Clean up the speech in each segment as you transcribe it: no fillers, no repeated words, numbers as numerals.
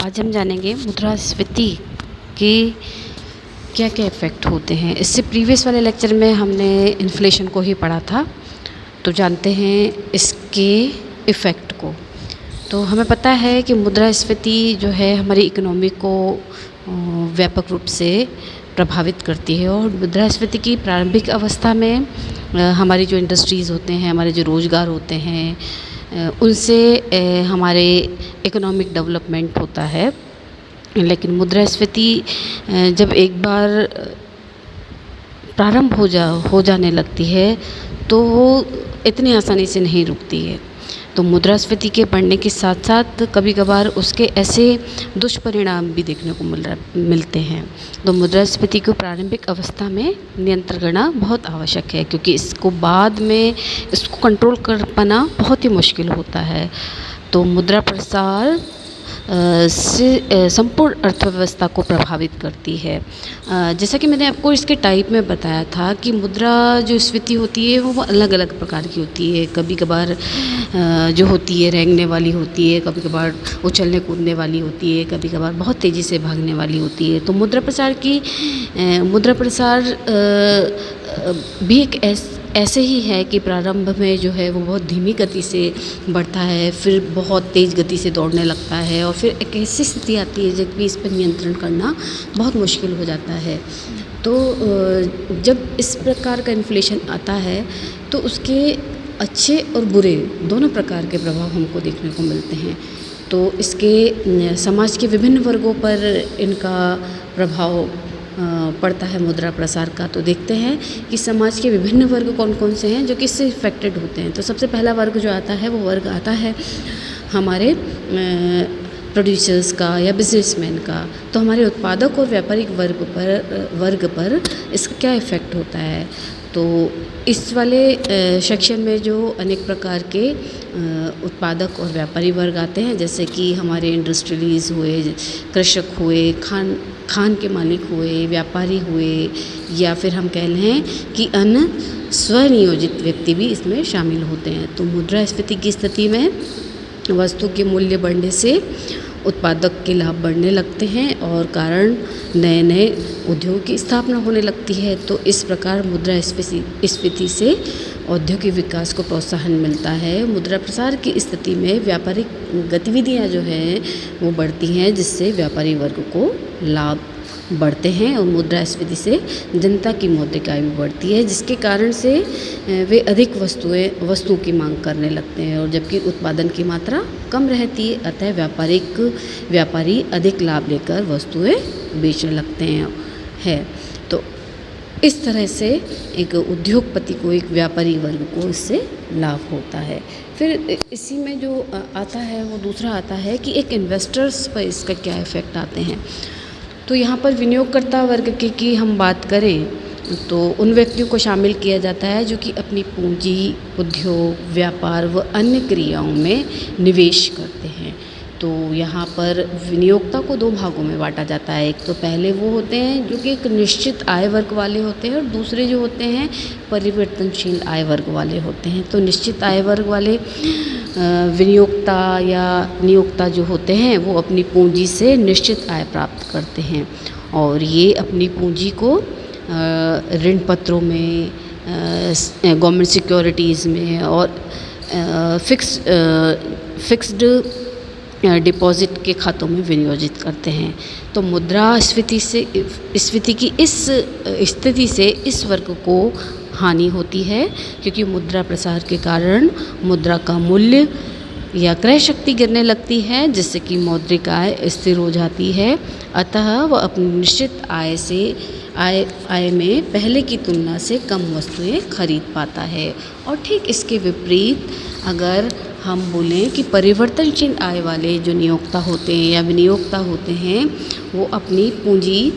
आज हम जानेंगे मुद्रास्फीति के क्या क्या इफ़ेक्ट होते हैं। इससे प्रीवियस वाले लेक्चर में हमने इन्फ्लेशन को ही पढ़ा था, तो जानते हैं इसके इफ़ेक्ट को। तो हमें पता है कि मुद्रास्फीति जो है हमारी इकोनॉमी को व्यापक रूप से प्रभावित करती है। और मुद्रास्फीति की प्रारंभिक अवस्था में हमारी जो इंडस्ट्रीज़ होते हैं, हमारे जो रोज़गार होते हैं, उनसे हमारे इकोनॉमिक डेवलपमेंट होता है। लेकिन मुद्रास्फीति जब एक बार प्रारंभ हो जाने लगती है तो वो इतनी आसानी से नहीं रुकती है। तो मुद्रास्फीति के बढ़ने के साथ साथ कभी कभार उसके ऐसे दुष्परिणाम भी देखने को मिलते हैं। तो मुद्रास्फीति को प्रारंभिक अवस्था में नियंत्रण करना बहुत आवश्यक है, क्योंकि इसको बाद में इसको कंट्रोल कर पाना बहुत ही मुश्किल होता है। तो मुद्रा प्रसार से संपूर्ण अर्थव्यवस्था को प्रभावित करती है। जैसा कि मैंने आपको इसके टाइप में बताया था कि मुद्रा जो स्फीति होती है वो अलग अलग प्रकार की होती है। कभी कभार जो होती है रेंगने वाली होती है, कभी कभार उछलने कूदने वाली होती है, कभी कभार बहुत तेज़ी से भागने वाली होती है। तो मुद्रा प्रसार भी एक ऐसे ही है कि प्रारंभ में जो है वो बहुत धीमी गति से बढ़ता है, फिर बहुत तेज़ गति से दौड़ने लगता है, और फिर एक ऐसी स्थिति आती है जब भी इस पर नियंत्रण करना बहुत मुश्किल हो जाता है। तो जब इस प्रकार का इन्फ्लेशन आता है तो उसके अच्छे और बुरे दोनों प्रकार के प्रभाव हमको देखने को मिलते हैं। तो इसके समाज के विभिन्न वर्गों पर इनका प्रभाव पड़ता है मुद्रा प्रसार का। तो देखते हैं कि समाज के विभिन्न वर्ग कौन कौन से हैं जो कि इससे इफ़ेक्टेड होते हैं। तो सबसे पहला वर्ग जो आता है वो वर्ग आता है हमारे प्रोड्यूसर्स का या बिजनेसमैन का। तो हमारे उत्पादक और व्यापारिक वर्ग पर इसका क्या इफ़ेक्ट होता है। तो इस वाले सेक्शन में जो अनेक प्रकार के उत्पादक और व्यापारी वर्ग आते हैं, जैसे कि हमारे इंडस्ट्रियलीज़ हुए, कृषक हुए, खान के मालिक हुए, व्यापारी हुए, या फिर हम कह लें कि अन्य स्वनियोजित व्यक्ति भी इसमें शामिल होते हैं। तो मुद्रास्फीति की स्थिति में वस्तु के मूल्य बढ़ने से उत्पादक के लाभ बढ़ने लगते हैं और कारण नए नए उद्योग की स्थापना होने लगती है। तो इस प्रकार मुद्रास्फीति से औद्योगिक विकास को प्रोत्साहन मिलता है। मुद्रा प्रसार की स्थिति में व्यापारिक गतिविधियां जो हैं वो बढ़ती हैं, जिससे व्यापारी वर्ग को लाभ बढ़ते हैं, और मुद्रास्फीति से जनता की मौद्रिक आय भी बढ़ती है, जिसके कारण से वे अधिक वस्तुओं की मांग करने लगते हैं, और जबकि उत्पादन की मात्रा कम रहती है। अतः व्यापारी अधिक लाभ लेकर वस्तुएं बेचने लगते हैं। तो इस तरह से एक उद्योगपति को, एक व्यापारी वर्ग को इससे लाभ होता है। फिर इसी में जो आता है वो दूसरा आता है कि एक इन्वेस्टर्स पर इसका क्या इफ़ेक्ट आते हैं। तो यहाँ पर विनियोगकर्ता वर्ग की हम बात करें तो उन व्यक्तियों को शामिल किया जाता है जो कि अपनी पूंजी, उद्योग, व्यापार व अन्य क्रियाओं में निवेश करते हैं। तो यहाँ पर विनियोक्ता को दो भागों में बांटा जाता है। एक तो पहले वो होते हैं जो कि एक निश्चित आय वर्ग वाले होते हैं, और दूसरे जो होते हैं परिवर्तनशील आय वर्ग वाले होते हैं। तो निश्चित आय वर्ग वाले विनियोक्ता या नियोक्ता जो होते हैं वो अपनी पूंजी से निश्चित आय प्राप्त करते हैं, और ये अपनी पूंजी को ऋण पत्रों में, गवर्नमेंट सिक्योरिटीज़ में और फिक्स्ड डिपॉजिट के खातों में विनियोजित करते हैं। तो मुद्रास्फीति की इस स्थिति से इस वर्ग को हानि होती है, क्योंकि मुद्रा प्रसार के कारण मुद्रा का मूल्य या क्रय शक्ति गिरने लगती है, जिससे कि मौद्रिक आय स्थिर हो जाती है। अतः वह अपनी निश्चित आय में पहले की तुलना से कम वस्तुएं खरीद पाता है। और ठीक इसके विपरीत अगर हम बोलें कि परिवर्तनशील आय वाले जो नियोक्ता होते हैं या विनियोक्ता होते हैं, वो अपनी पूंजी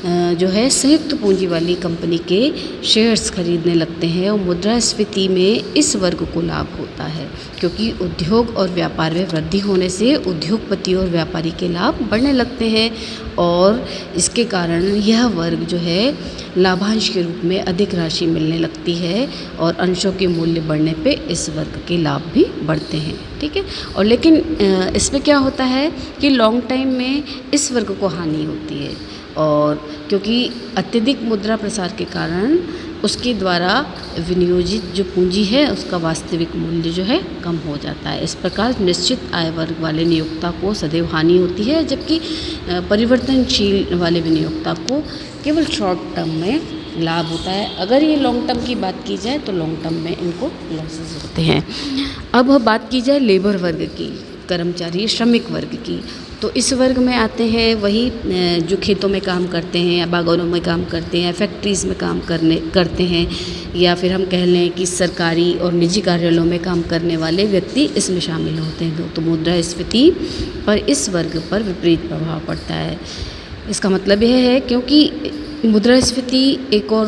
जो है संयुक्त पूंजी वाली कंपनी के शेयर्स खरीदने लगते हैं और मुद्रास्फीति में इस वर्ग को लाभ होता है, क्योंकि उद्योग और व्यापार में वृद्धि होने से उद्योगपति और व्यापारी के लाभ बढ़ने लगते हैं और इसके कारण यह वर्ग जो है लाभांश के रूप में अधिक राशि मिलने लगती है और अंशों के मूल्य बढ़ने पे इस वर्ग के लाभ भी बढ़ते हैं। ठीक है, और लेकिन इसमें क्या होता है कि लॉन्ग टाइम में इस वर्ग को हानि होती है और क्योंकि अत्यधिक मुद्रा प्रसार के कारण उसके द्वारा विनियोजित जो पूंजी है उसका वास्तविक मूल्य जो है कम हो जाता है। इस प्रकार निश्चित आय वर्ग वाले नियोक्ता को सदैव हानि होती है, जबकि परिवर्तनशील वाले विनियोक्ता को केवल शॉर्ट टर्म में लाभ होता है। अगर ये लॉन्ग टर्म की बात की जाए तो लॉन्ग टर्म में इनको लॉसेस होते हैं। अब बात की जाए लेबर वर्ग की, कर्मचारी श्रमिक वर्ग की, तो इस वर्ग में आते हैं वही जो खेतों में काम करते हैं या बागानों में काम करते हैं, फैक्ट्रीज़ में काम करते हैं, या फिर हम कह लें कि सरकारी और निजी कार्यालयों में काम करने वाले व्यक्ति इसमें शामिल होते हैं। तो मुद्रास्फीति पर इस वर्ग पर विपरीत प्रभाव पड़ता है। इसका मतलब यह है क्योंकि मुद्रास्फीति एक और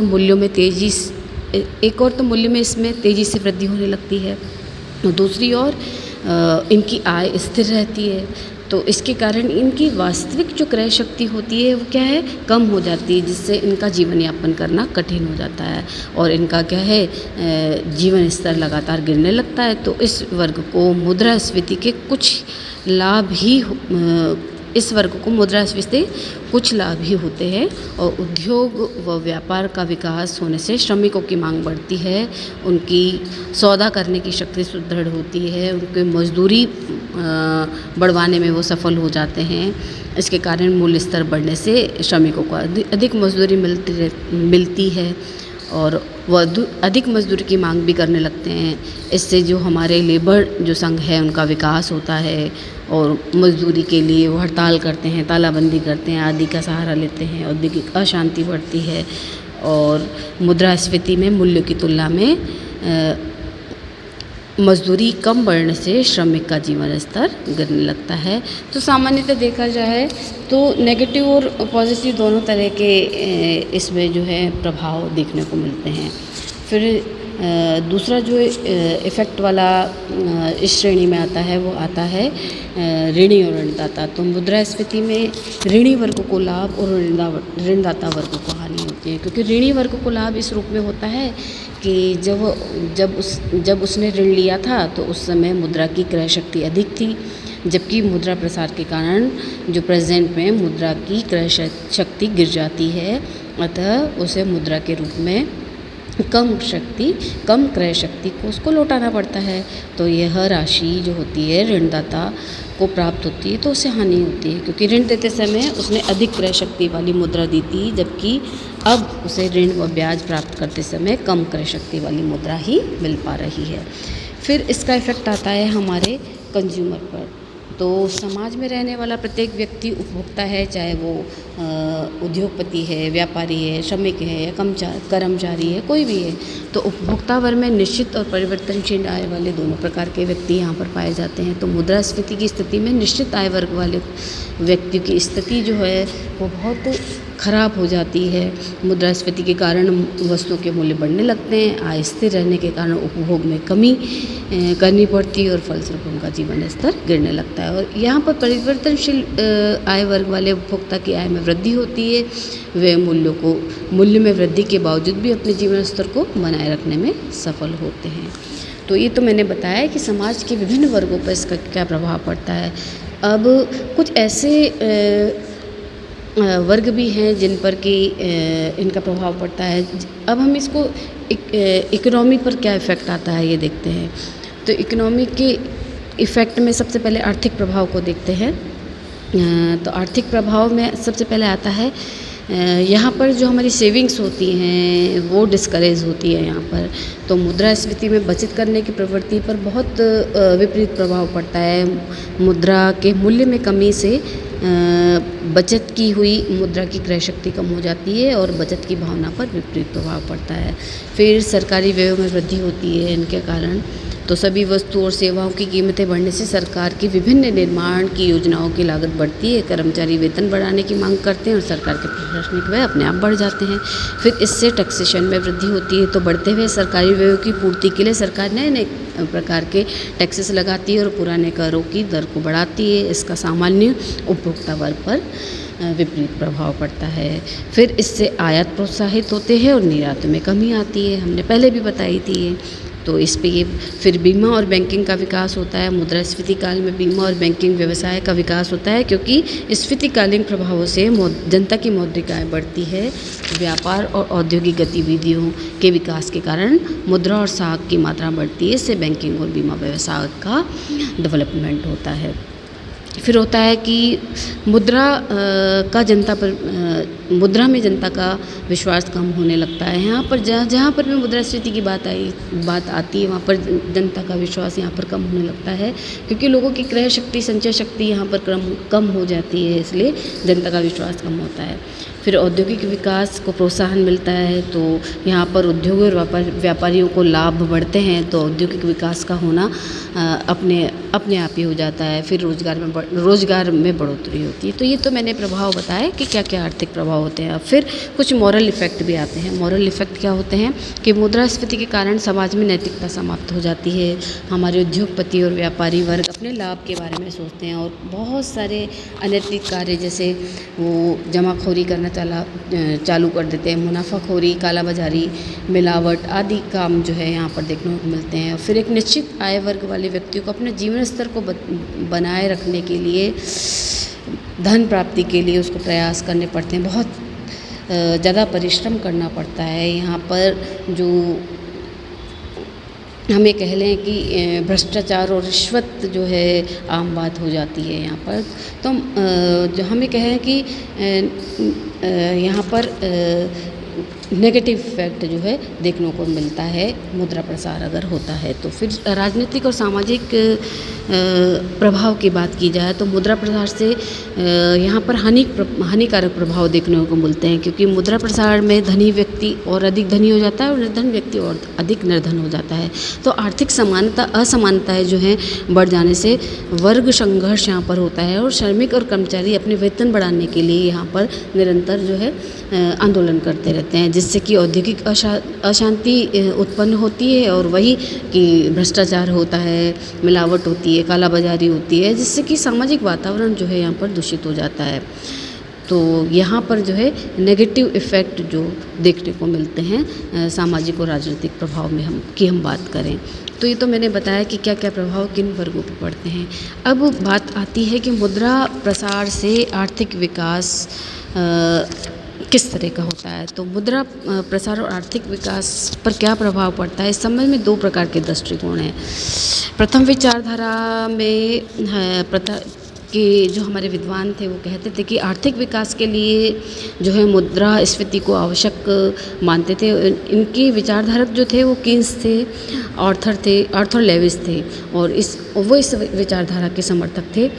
तो मूल्य में इसमें तेज़ी से वृद्धि होने लगती है, दूसरी ओर इनकी आय स्थिर रहती है, तो इसके कारण इनकी वास्तविक जो क्रय शक्ति होती है वो क्या है, कम हो जाती है, जिससे इनका जीवन यापन करना कठिन हो जाता है और इनका क्या है, जीवन स्तर लगातार गिरने लगता है। तो इस वर्ग को मुद्रास्फीति के कुछ लाभ ही इस वर्ग को मुद्रास्फीति कुछ लाभ ही होते हैं और उद्योग व व्यापार का विकास होने से श्रमिकों की मांग बढ़ती है, उनकी सौदा करने की शक्ति सुदृढ़ होती है, उनकी मजदूरी बढ़वाने में वो सफल हो जाते हैं। इसके कारण मूल्य स्तर बढ़ने से श्रमिकों को अधिक मजदूरी मिलती है और वह अधिक मजदूरी की मांग भी करने लगते हैं। इससे जो हमारे लेबर जो संघ है उनका विकास होता है और मजदूरी के लिए वो हड़ताल करते हैं, तालाबंदी करते हैं, आदि का सहारा लेते हैं, औद्योगिक अशांति बढ़ती है और मुद्रास्फीति में मूल्य की तुलना में मजदूरी कम बढ़ने से श्रमिक का जीवन स्तर गिरने लगता है। तो सामान्यतः देखा जाए तो नेगेटिव और पॉजिटिव दोनों तरह के इसमें जो है प्रभाव देखने को मिलते हैं। फिर दूसरा जो इफ़ेक्ट वाला इस श्रेणी में आता है वो आता है ऋणी और ऋणदाता। तो मुद्रास्फीति में ऋणी वर्ग को लाभ और ऋणदाता वर्ग को हानि होती है, क्योंकि ऋणी वर्ग को लाभ इस रूप में होता है कि जब उसने ऋण लिया था तो उस समय मुद्रा की क्रय शक्ति अधिक थी, जबकि मुद्रा प्रसार के कारण जो प्रेजेंट में मुद्रा की क्रय शक्ति गिर जाती है, अतः उसे मुद्रा के रूप में कम क्रय शक्ति को उसको लौटाना पड़ता है। तो यह राशि जो होती है ऋणदाता को प्राप्त होती है तो उसे हानि होती है, क्योंकि ऋण देते समय उसने अधिक क्रय शक्ति वाली मुद्रा दी थी, जबकि अब उसे ऋण व ब्याज प्राप्त करते समय कम क्रय शक्ति वाली मुद्रा ही मिल पा रही है। फिर इसका इफ़ेक्ट आता है हमारे कंज्यूमर पर। तो समाज में रहने वाला प्रत्येक व्यक्ति उपभोक्ता है, चाहे वो उद्योगपति है, व्यापारी है, श्रमिक है या कर्मचारी है, कोई भी है। तो उपभोक्ता वर्ग में निश्चित और परिवर्तनशील आय वाले दोनों प्रकार के व्यक्ति यहाँ पर पाए जाते हैं। तो मुद्रास्फीति की स्थिति में निश्चित आय वर्ग वाले व्यक्ति की स्थिति जो है वो बहुत ख़राब हो जाती है। मुद्रास्फीति के कारण वस्तुओं के मूल्य बढ़ने लगते हैं, आय स्थिर रहने के कारण उपभोग में कमी करनी पड़ती है और फलस्वरूप उनका जीवन स्तर गिरने लगता है। और यहाँ पर परिवर्तनशील आय वर्ग वाले उपभोक्ता की आय में वृद्धि होती है, वे मूल्य में वृद्धि के बावजूद भी अपने जीवन स्तर को बनाए रखने में सफल होते हैं। तो ये तो मैंने बताया कि समाज के विभिन्न वर्गों पर इसका क्या प्रभाव पड़ता है। अब कुछ ऐसे वर्ग भी हैं जिन पर कि इनका प्रभाव पड़ता है। अब हम इसको इकोनॉमी पर क्या इफ़ेक्ट आता है ये देखते हैं। तो इकोनॉमी के इफ़ेक्ट में सबसे पहले आर्थिक प्रभाव को देखते हैं। तो आर्थिक प्रभाव में सबसे पहले आता है यहाँ पर जो हमारी सेविंग्स होती हैं वो डिस्करेज होती है यहाँ पर। तो मुद्रास्फीति में बचत करने की प्रवृत्ति पर बहुत विपरीत प्रभाव पड़ता है। मुद्रा के मूल्य में कमी से बचत की हुई मुद्रा की क्रय शक्ति कम हो जाती है और बचत की भावना पर विपरीत प्रभाव पड़ता है। फिर सरकारी व्ययों में वृद्धि होती है इनके कारण। तो सभी वस्तु और सेवाओं की कीमतें बढ़ने से सरकार की विभिन्न निर्माण की योजनाओं की लागत बढ़ती है, कर्मचारी वेतन बढ़ाने की मांग करते हैं और सरकार के प्रशासनिक व्यय अपने आप बढ़ जाते हैं। फिर इससे टैक्सेशन में वृद्धि होती है, तो बढ़ते हुए सरकारी व्ययों की पूर्ति के लिए सरकार नए नए प्रकार के टैक्सेस लगाती है और पुराने करों की दर को बढ़ाती है। इसका सामान्य उपभोक्ता वर्ग पर विपरीत प्रभाव पड़ता है। फिर इससे आयात प्रोत्साहित होते हैं और निर्यात में कमी आती है, हमने पहले भी बताई थी ये। तो इस पे फिर बीमा और बैंकिंग का विकास होता है। मुद्रास्फीति काल में बीमा और बैंकिंग व्यवसाय का विकास होता है, क्योंकि स्फीतिकालीन प्रभावों से जनता की मौद्रिक आय बढ़ती है। व्यापार और औद्योगिक गतिविधियों के विकास के कारण मुद्रा और साख की मात्रा बढ़ती है, इससे बैंकिंग और बीमा व्यवसाय का डेवलपमेंट होता है। फिर होता है कि मुद्रा का जनता पर मुद्रा में जनता का विश्वास कम होने लगता है। यहाँ पर जहाँ पर भी मुद्रास्फीति की बात आती है, वहाँ पर जनता का विश्वास यहाँ पर कम होने लगता है, क्योंकि लोगों की क्रय शक्ति, संचय शक्ति यहाँ पर कम हो जाती है, इसलिए जनता का विश्वास कम होता है। फिर औद्योगिक विकास को प्रोत्साहन मिलता है, तो यहाँ पर उद्योग और व्यापारियों को लाभ बढ़ते हैं, तो औद्योगिक विकास का होना अपने आप ही हो जाता है। फिर रोजगार में बढ़ोतरी होती है। तो ये तो मैंने प्रभाव बताए कि क्या क्या आर्थिक प्रभाव होते हैं। अब फिर कुछ मॉरल इफ़ेक्ट भी आते हैं। मॉरल इफ़ेक्ट क्या होते हैं कि मुद्रास्फीति के कारण समाज में नैतिकता समाप्त हो जाती है। हमारे उद्योगपति और व्यापारी वर्ग अपने लाभ के बारे में सोचते हैं और बहुत सारे अनैतिक कार्य, जैसे वो जमाखोरी करना चालू कर देते हैं। मुनाफाखोरी, कालाबाजारी, मिलावट आदि काम जो है यहाँ पर देखने को मिलते हैं। फिर एक निश्चित आय वर्ग वाले व्यक्ति को अपने जीवन स्तर को बनाए रखने के लिए, धन प्राप्ति के लिए उसको प्रयास करने पड़ते हैं, बहुत ज़्यादा परिश्रम करना पड़ता है। यहाँ पर जो हमें कह लें कि भ्रष्टाचार और रिश्वत जो है आम बात हो जाती है यहाँ पर। तो जो हमें कहें कि यहाँ पर नेगेटिव इफेक्ट जो है देखने को मिलता है मुद्रा प्रसार अगर होता है तो। फिर राजनीतिक और सामाजिक प्रभाव की बात की जाए तो मुद्रा प्रसार से यहाँ पर हानिकारक प्रभाव देखने को मिलते हैं, क्योंकि मुद्रा प्रसार में धनी व्यक्ति और अधिक धनी हो जाता है और निर्धन व्यक्ति और अधिक निर्धन हो जाता है। तो आर्थिक असमानताएं जो हैं बढ़ जाने से वर्ग संघर्ष यहाँ पर होता है और श्रमिक और कर्मचारी अपने वेतन बढ़ाने के लिए यहाँ पर निरंतर जो है आंदोलन करते रहते हैं, जिससे कि औद्योगिक अशांति उत्पन्न होती है और वही कि भ्रष्टाचार होता है, मिलावट होती है, कालाबाजारी होती है, जिससे कि सामाजिक वातावरण जो है यहाँ पर दूषित हो जाता है। तो यहाँ पर जो है नेगेटिव इफ़ेक्ट जो देखने को मिलते हैं सामाजिक और राजनीतिक प्रभाव में हम बात करें तो ये तो मैंने बताया कि क्या क्या प्रभाव किन वर्गों पर पड़ते हैं। अब बात आती है कि मुद्रा प्रसार से आर्थिक विकास किस तरह का होता है। तो मुद्रा प्रसार और आर्थिक विकास पर क्या प्रभाव पड़ता है, इस संबंध में दो प्रकार के दृष्टिकोण हैं। प्रथम विचारधारा में कि जो हमारे विद्वान थे वो कहते थे कि आर्थिक विकास के लिए जो है मुद्रास्फीति को आवश्यक मानते थे। इनकी विचारधारक जो थे वो कीन्स थे, आर्थर लेविस थे और वो इस विचारधारा के समर्थक थे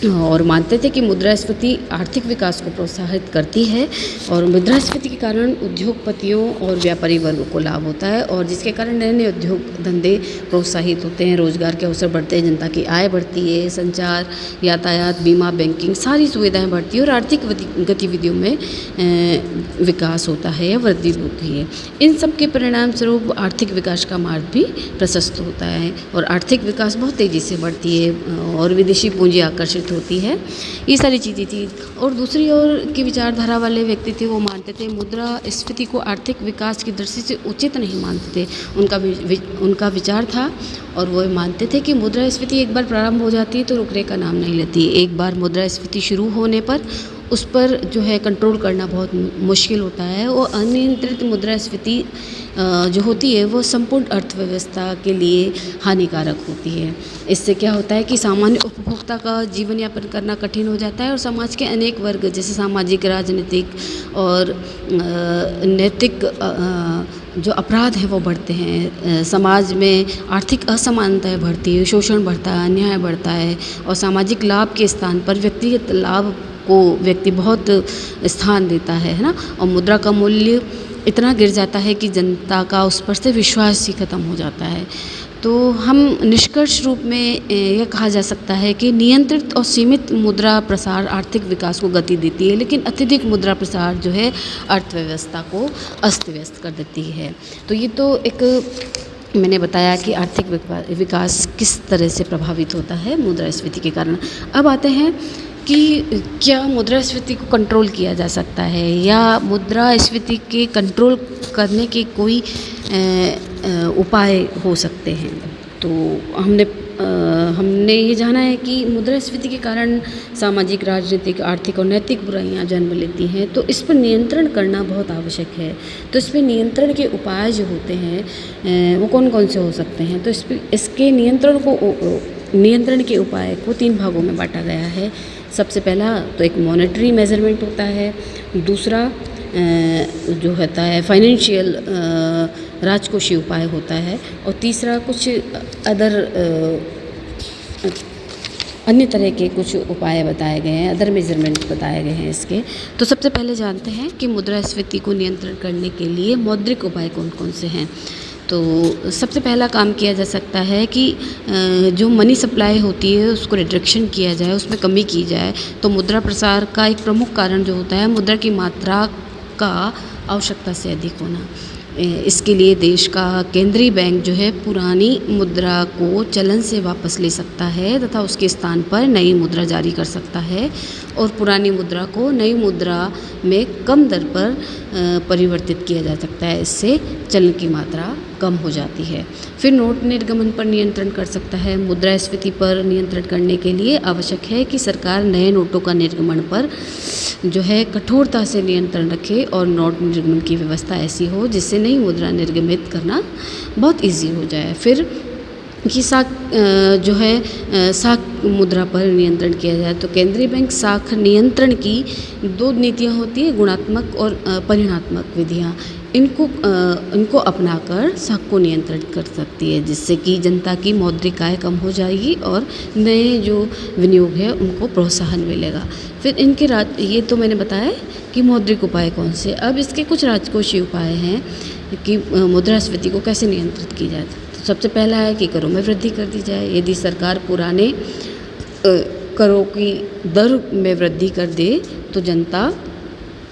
और मानते थे कि मुद्रास्फीति आर्थिक विकास को प्रोत्साहित करती है और मुद्रास्फीति के कारण उद्योगपतियों और व्यापारी वर्ग को लाभ होता है और जिसके कारण नए नए उद्योग धंधे प्रोत्साहित होते हैं, रोजगार के अवसर बढ़ते हैं, जनता की आय बढ़ती है, संचार, यातायात, बीमा, बैंकिंग सारी सुविधाएं बढ़ती है और आर्थिक गतिविधियों में विकास होता है या वृद्धि होती है। इन सब के परिणाम स्वरूप आर्थिक विकास का मार्ग भी प्रशस्त होता है और आर्थिक विकास बहुत तेज़ी से बढ़ती है और विदेशी पूंजी आकर्षित होती है। ये सारी चीज़ें थी। और दूसरी ओर की विचारधारा वाले व्यक्ति थे वो मानते थे मुद्रास्फीति को आर्थिक विकास की दृष्टि से उचित नहीं मानते थे। उनका विचार था और वो मानते थे कि मुद्रास्फीति एक बार प्रारंभ हो जाती है तो रुकने का नाम नहीं लेती। एक बार मुद्रास्फीति शुरू होने पर उस पर जो है कंट्रोल करना बहुत मुश्किल होता है और अनियंत्रित मुद्रास्फीति जो होती है वो संपूर्ण अर्थव्यवस्था के लिए हानिकारक होती है। इससे क्या होता है कि सामान्य उपभोक्ता का जीवन यापन करना कठिन हो जाता है और समाज के अनेक वर्ग जैसे सामाजिक, राजनीतिक और नैतिक जो अपराध हैं वो बढ़ते हैं। समाज में आर्थिक असमानताएं बढ़ती है, शोषण बढ़ता है, अन्याय बढ़ता है और सामाजिक लाभ के स्थान पर व्यक्तिगत लाभ को व्यक्ति बहुत स्थान देता है ना। और मुद्रा का मूल्य इतना गिर जाता है कि जनता का उस पर से विश्वास ही खत्म हो जाता है। तो हम निष्कर्ष रूप में यह कहा जा सकता है कि नियंत्रित और सीमित मुद्रा प्रसार आर्थिक विकास को गति देती है, लेकिन अत्यधिक मुद्रा प्रसार जो है अर्थव्यवस्था को अस्त व्यस्त कर देती है। तो ये तो एक मैंने बताया कि आर्थिक विकास किस तरह से प्रभावित होता है मुद्रास्फीति के कारण। अब आते हैं कि क्या मुद्रास्फीति को कंट्रोल किया जा सकता है या मुद्रास्फीति के कंट्रोल करने के कोई उपाय हो सकते हैं। तो हमने ये जाना है कि मुद्रास्फीति के कारण सामाजिक, राजनीतिक, आर्थिक और नैतिक बुराइयां जन्म लेती हैं, तो इस पर नियंत्रण करना बहुत आवश्यक है। तो इस पर नियंत्रण के उपाय जो होते हैं वो कौन कौन से हो सकते हैं। तो इसके नियंत्रण के उपाय को 3 भागों में बांटा गया है। सबसे पहला तो एक मॉनेटरी मेजरमेंट होता है, दूसरा जो होता है फाइनेंशियल राजकोषीय उपाय होता है, और तीसरा कुछ अन्य तरह के कुछ उपाय बताए गए हैं, अदर मेजरमेंट बताए गए हैं इसके। तो सबसे पहले जानते हैं कि मुद्रास्फीति को नियंत्रण करने के लिए मौद्रिक उपाय कौन कौन से हैं। तो सबसे पहला काम किया जा सकता है कि जो मनी सप्लाई होती है उसको रिडक्शन किया जाए, उसमें कमी की जाए। तो मुद्रा प्रसार का एक प्रमुख कारण जो होता है मुद्रा की मात्रा का आवश्यकता से अधिक होना। इसके लिए देश का केंद्रीय बैंक जो है पुरानी मुद्रा को चलन से वापस ले सकता है तथा उसके स्थान पर नई मुद्रा जारी कर सकता है, और पुरानी मुद्रा को नई मुद्रा में कम दर पर परिवर्तित किया जा सकता है। इससे चलन की मात्रा कम हो जाती है। फिर नोट निर्गमन पर नियंत्रण कर सकता है। मुद्रास्फीति पर नियंत्रण करने के लिए आवश्यक है कि सरकार नए नोटों का निर्गमन पर जो है कठोरता से नियंत्रण रखे और नोट निर्गमन की व्यवस्था ऐसी हो जिससे नई मुद्रा निर्गमित करना बहुत ईजी हो जाए। फिर कि जो है साख मुद्रा पर नियंत्रण किया जाए। तो केंद्रीय बैंक साख नियंत्रण की 2 नीतियाँ होती है, गुणात्मक और परिमाणात्मक विधियाँ। इनको अपनाकर साख को नियंत्रित कर सकती है, जिससे कि जनता की मौद्रिक आय कम हो जाएगी और नए जो विनियोग है उनको प्रोत्साहन मिलेगा। फिर ये तो मैंने बताया कि मौद्रिक उपाय कौन से। अब इसके कुछ राजकोषीय उपाय हैं कि मुद्रास्फीति को कैसे नियंत्रित की जाए। तो सबसे पहला है कि करों में वृद्धि कर दी जाए। यदि सरकार पुराने करों की दर में वृद्धि कर दे तो जनता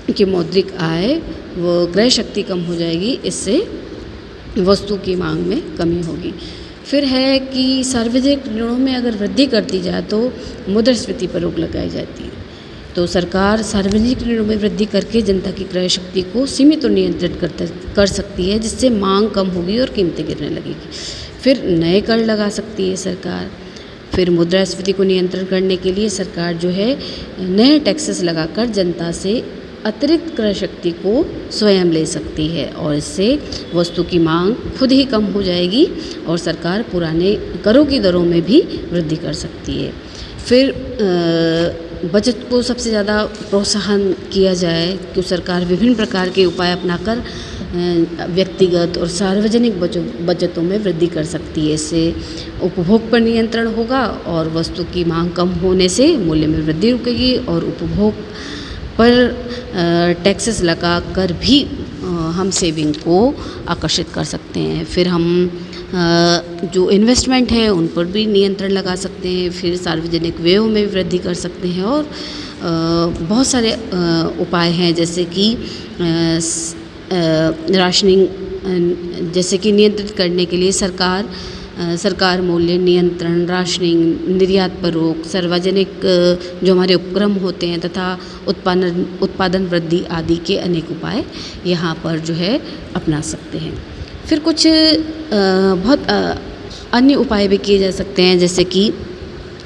की मौद्रिक आय व क्रय शक्ति कम हो जाएगी, इससे वस्तु की मांग में कमी होगी। फिर है कि सार्वजनिक ऋणों में अगर वृद्धि कर दी जाए तो मुद्रास्फीति पर रोक लगाई जाती है। तो सरकार सार्वजनिक ऋणों में वृद्धि करके जनता की क्रय शक्ति को सीमित और नियंत्रित कर सकती है, जिससे मांग कम होगी और कीमतें गिरने लगेगी। फिर नए कर लगा सकती है सरकार। फिर मुद्रास्फीति को नियंत्रण करने के लिए सरकार जो है नए टैक्सेस लगाकर जनता से अतिरिक्त क्रय शक्ति को स्वयं ले सकती है, और इससे वस्तु की मांग खुद ही कम हो जाएगी और सरकार पुराने करों की दरों में भी वृद्धि कर सकती है। फिर बचत को सबसे ज़्यादा प्रोत्साहन किया जाए कि सरकार विभिन्न प्रकार के उपाय अपनाकर व्यक्तिगत और सार्वजनिक बचतों में वृद्धि कर सकती है। इससे उपभोग पर नियंत्रण होगा और वस्तु की मांग कम होने से मूल्य में वृद्धि रुकेगी, और उपभोग पर टैक्सेस लगा कर भी हम सेविंग को आकर्षित कर सकते हैं। फिर हम जो इन्वेस्टमेंट है उन पर भी नियंत्रण लगा सकते हैं। फिर सार्वजनिक व्ययों में वृद्धि कर सकते हैं, और बहुत सारे उपाय हैं जैसे कि राशनिंग जैसे कि नियंत्रित करने के लिए सरकार मूल्य नियंत्रण, राशनिंग, निर्यात पर रोक, सार्वजनिक जो हमारे उपक्रम होते हैं तथा उत्पादन वृद्धि आदि के अनेक उपाय यहाँ पर जो है अपना सकते हैं। फिर कुछ बहुत अन्य उपाय भी किए जा सकते हैं, जैसे कि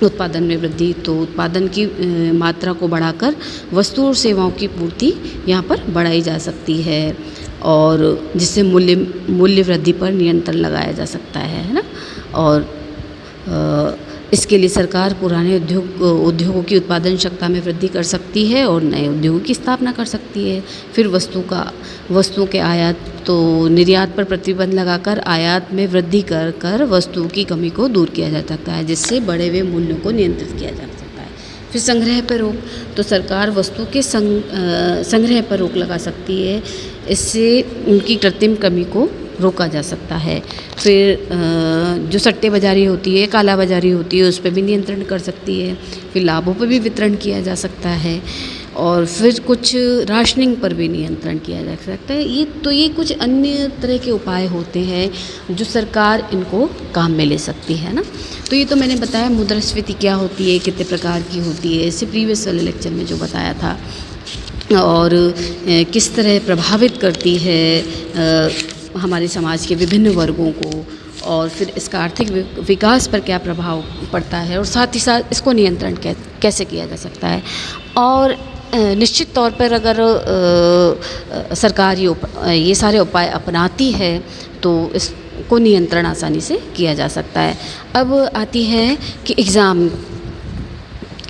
उत्पादन में वृद्धि। तो उत्पादन की मात्रा को बढ़ाकर वस्तु और सेवाओं की पूर्ति यहाँ पर बढ़ाई जा सकती है, और जिससे मूल्य वृद्धि पर नियंत्रण लगाया जा सकता है ना। और इसके लिए सरकार पुराने उद्योगों की उत्पादन क्षमता में वृद्धि कर सकती है और नए उद्योगों की स्थापना कर सकती है। फिर वस्तुओं के आयात तो निर्यात पर प्रतिबंध लगाकर आयात में वृद्धि कर वस्तुओं की कमी को दूर किया जा सकता है, जिससे बढ़े हुए मूल्यों को नियंत्रित किया जा सकता है। फिर संग्रह पर रोक, तो सरकार वस्तु के संग्रह पर रोक लगा सकती है। इससे उनकी कृत्रिम कमी को रोका जा सकता है। फिर जो सट्टेबाज़ारी होती है, काला बाज़ारी होती है, उस पे भी नियंत्रण कर सकती है। फिर लाभों पे भी वितरण किया जा सकता है और फिर कुछ राशनिंग पर भी नियंत्रण किया जा सकता है। ये कुछ अन्य तरह के उपाय होते हैं जो सरकार इनको काम में ले सकती है ना। तो ये तो मैंने बताया मुद्रास्फीति क्या होती है, कितने प्रकार की होती है, इससे प्रीवियस वाले लेक्चर में जो बताया था, और किस तरह प्रभावित करती है हमारे समाज के विभिन्न वर्गों को, और फिर इसका आर्थिक विकास पर क्या प्रभाव पड़ता है, और साथ ही साथ इसको नियंत्रण कैसे किया जा सकता है। और निश्चित तौर पर अगर सरकार ये सारे उपाय अपनाती है तो इसको नियंत्रण आसानी से किया जा सकता है। अब आती है कि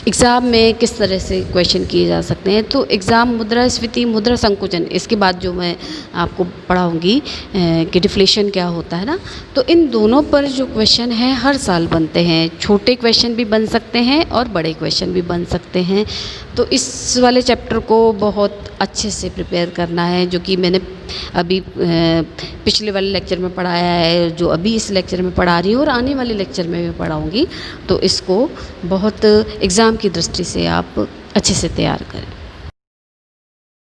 एग्ज़ाम में किस तरह से क्वेश्चन किए जा सकते हैं। तो एग्ज़ाम मुद्रास्फीति, मुद्रा संकुचन, इसके बाद जो मैं आपको पढ़ाऊँगी कि डिफ्लेशन क्या होता है ना, तो इन दोनों पर जो क्वेश्चन हैं हर साल बनते हैं। छोटे क्वेश्चन भी बन सकते हैं और बड़े क्वेश्चन भी बन सकते हैं। तो इस वाले चैप्टर को बहुत अच्छे से प्रिपेयर करना है, जो कि मैंने अभी पिछले वाले लेक्चर में पढ़ाया है, जो अभी इस लेक्चर में पढ़ा रही हूँ और आने वाले लेक्चर में भी पढ़ाऊँगी। तो इसको बहुत एग्ज़ाम की दृष्टि से आप अच्छे से तैयार करें।